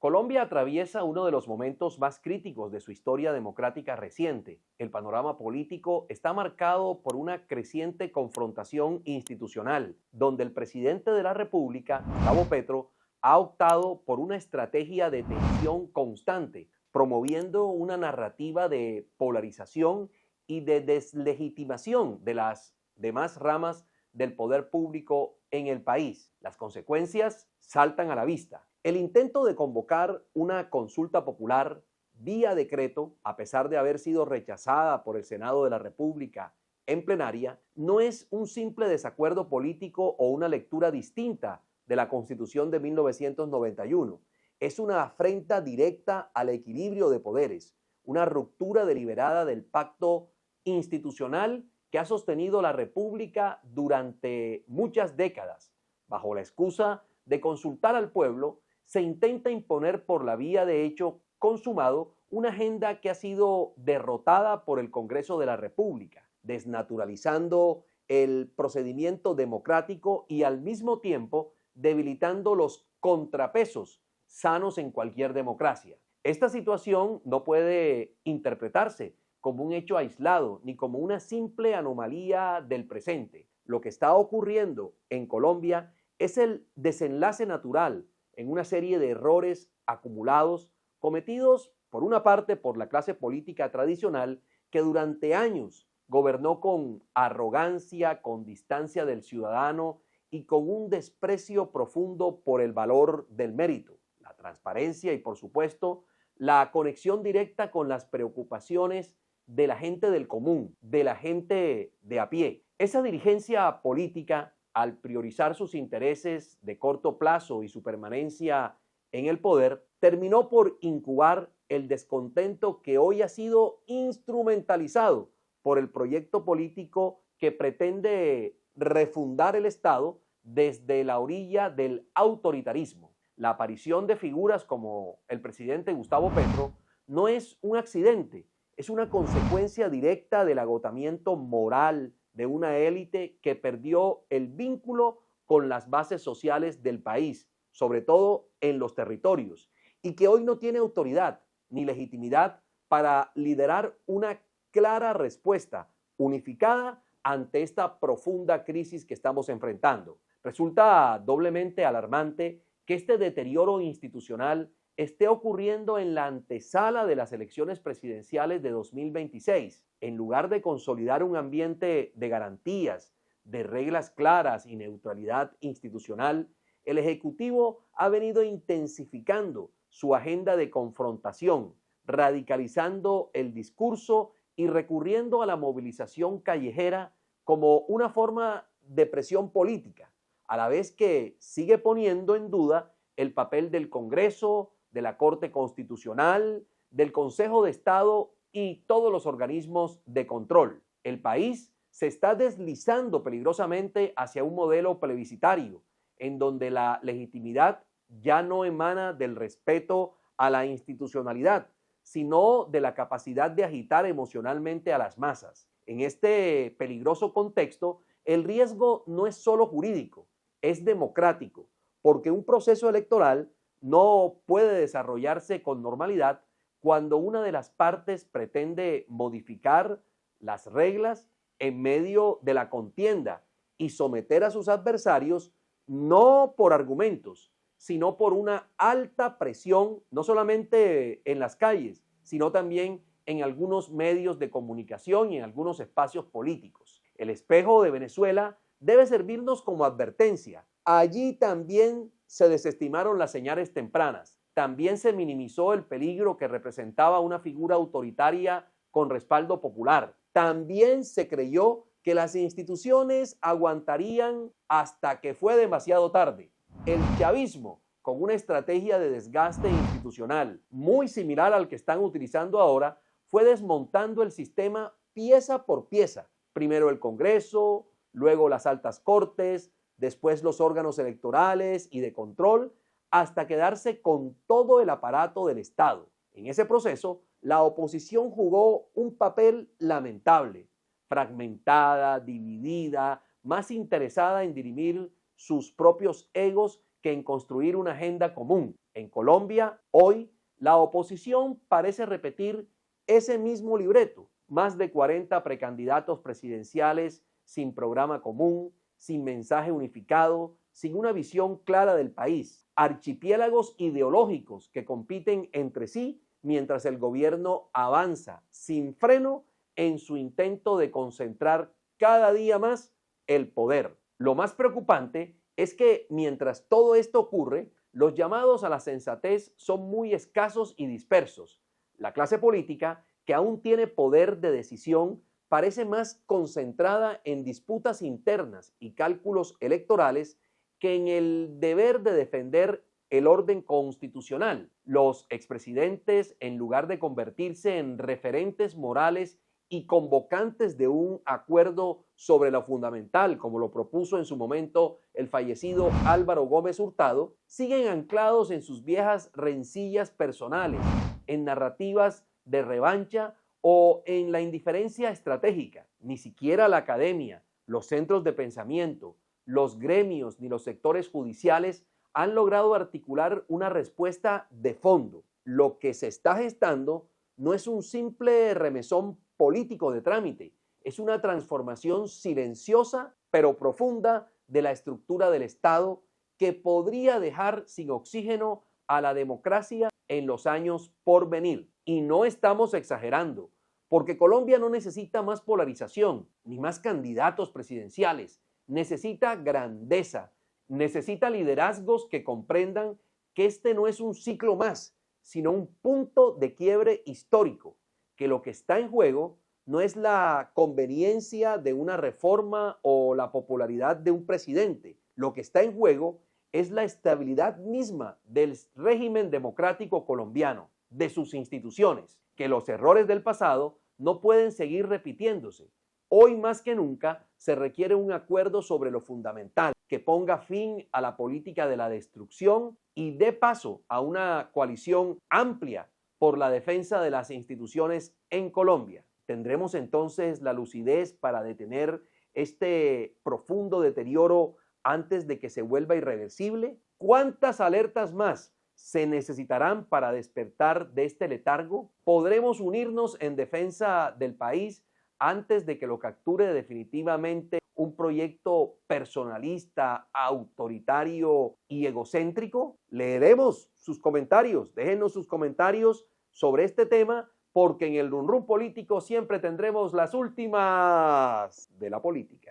Colombia atraviesa uno de los momentos más críticos de su historia democrática reciente. El panorama político está marcado por una creciente confrontación institucional, donde el presidente de la República, Gustavo Petro, ha optado por una estrategia de tensión constante, promoviendo una narrativa de polarización y de deslegitimación de las demás ramas del poder público en el país. Las consecuencias saltan a la vista. El intento de convocar una consulta popular vía decreto, a pesar de haber sido rechazada por el Senado de la República en plenaria, no es un simple desacuerdo político o una lectura distinta de la Constitución de 1991. Es una afrenta directa al equilibrio de poderes, una ruptura deliberada del pacto institucional que ha sostenido la República durante muchas décadas. Bajo la excusa de consultar al pueblo, se intenta imponer por la vía de hecho consumado una agenda que ha sido derrotada por el Congreso de la República, desnaturalizando el procedimiento democrático y al mismo tiempo debilitando los contrapesos sanos en cualquier democracia. Esta situación no puede interpretarse como un hecho aislado ni como una simple anomalía del presente. Lo que está ocurriendo en Colombia es el desenlace natural en una serie de errores acumulados cometidos por una parte por la clase política tradicional que durante años gobernó con arrogancia, con distancia del ciudadano y con un desprecio profundo por el valor del mérito, la transparencia y, por supuesto, la conexión directa con las preocupaciones de la gente del común, de la gente de a pie. Esa dirigencia política, al priorizar sus intereses de corto plazo y su permanencia en el poder, terminó por incubar el descontento que hoy ha sido instrumentalizado por el proyecto político que pretende refundar el Estado desde la orilla del autoritarismo. La aparición de figuras como el presidente Gustavo Petro no es un accidente, es una consecuencia directa del agotamiento moral de una élite que perdió el vínculo con las bases sociales del país, sobre todo en los territorios, y que hoy no tiene autoridad ni legitimidad para liderar una clara respuesta unificada ante esta profunda crisis que estamos enfrentando. Resulta doblemente alarmante que este deterioro institucional esté ocurriendo en la antesala de las elecciones presidenciales de 2026. En lugar de consolidar un ambiente de garantías, de reglas claras y neutralidad institucional, el Ejecutivo ha venido intensificando su agenda de confrontación, radicalizando el discurso y recurriendo a la movilización callejera como una forma de presión política, a la vez que sigue poniendo en duda el papel del Congreso, de la Corte Constitucional, del Consejo de Estado y todos los organismos de control. El país se está deslizando peligrosamente hacia un modelo plebiscitario, en donde la legitimidad ya no emana del respeto a la institucionalidad, sino de la capacidad de agitar emocionalmente a las masas. En este peligroso contexto, el riesgo no es solo jurídico, es democrático, porque un proceso electoral no puede desarrollarse con normalidad cuando una de las partes pretende modificar las reglas en medio de la contienda y someter a sus adversarios no por argumentos, sino por una alta presión, no solamente en las calles, sino también en algunos medios de comunicación y en algunos espacios políticos. El espejo de Venezuela debe servirnos como advertencia. Allí también se desestimaron las señales tempranas. También se minimizó el peligro que representaba una figura autoritaria con respaldo popular. También se creyó que las instituciones aguantarían hasta que fue demasiado tarde. El chavismo, con una estrategia de desgaste institucional muy similar al que están utilizando ahora, fue desmontando el sistema pieza por pieza. Primero el Congreso, luego las altas cortes, después los órganos electorales y de control, hasta quedarse con todo el aparato del Estado. En ese proceso, la oposición jugó un papel lamentable, fragmentada, dividida, más interesada en dirimir sus propios egos que en construir una agenda común. En Colombia, hoy, la oposición parece repetir ese mismo libreto. Más de 40 precandidatos presidenciales sin programa común, sin mensaje unificado, sin una visión clara del país. Archipiélagos ideológicos que compiten entre sí mientras el gobierno avanza sin freno en su intento de concentrar cada día más el poder. Lo más preocupante es que mientras todo esto ocurre, los llamados a la sensatez son muy escasos y dispersos. La clase política, que aún tiene poder de decisión, parece más concentrada en disputas internas y cálculos electorales que en el deber de defender el orden constitucional. Los expresidentes, en lugar de convertirse en referentes morales y convocantes de un acuerdo sobre lo fundamental, como lo propuso en su momento el fallecido Álvaro Gómez Hurtado, siguen anclados en sus viejas rencillas personales, en narrativas de revancha o en la indiferencia estratégica. Ni siquiera la academia, los centros de pensamiento, los gremios ni los sectores judiciales han logrado articular una respuesta de fondo. Lo que se está gestando no es un simple remesón político de trámite, es una transformación silenciosa pero profunda de la estructura del Estado que podría dejar sin oxígeno a la democracia en los años por venir. Y no estamos exagerando, porque Colombia no necesita más polarización ni más candidatos presidenciales, necesita grandeza, necesita liderazgos que comprendan que este no es un ciclo más, sino un punto de quiebre histórico, que lo que está en juego no es la conveniencia de una reforma o la popularidad de un presidente. Lo que está en juego es la estabilidad misma del régimen democrático colombiano, de sus instituciones, que los errores del pasado no pueden seguir repitiéndose. Hoy más que nunca se requiere un acuerdo sobre lo fundamental, que ponga fin a la política de la destrucción y dé paso a una coalición amplia por la defensa de las instituciones en Colombia. ¿Tendremos entonces la lucidez para detener este profundo deterioro antes de que se vuelva irreversible? ¿Cuántas alertas más se necesitarán para despertar de este letargo? ¿Podremos unirnos en defensa del país antes de que lo capture definitivamente un proyecto personalista, autoritario y egocéntrico? Leeremos sus comentarios. Déjenos sus comentarios sobre este tema, porque en el Run Run Político siempre tendremos las últimas de la política.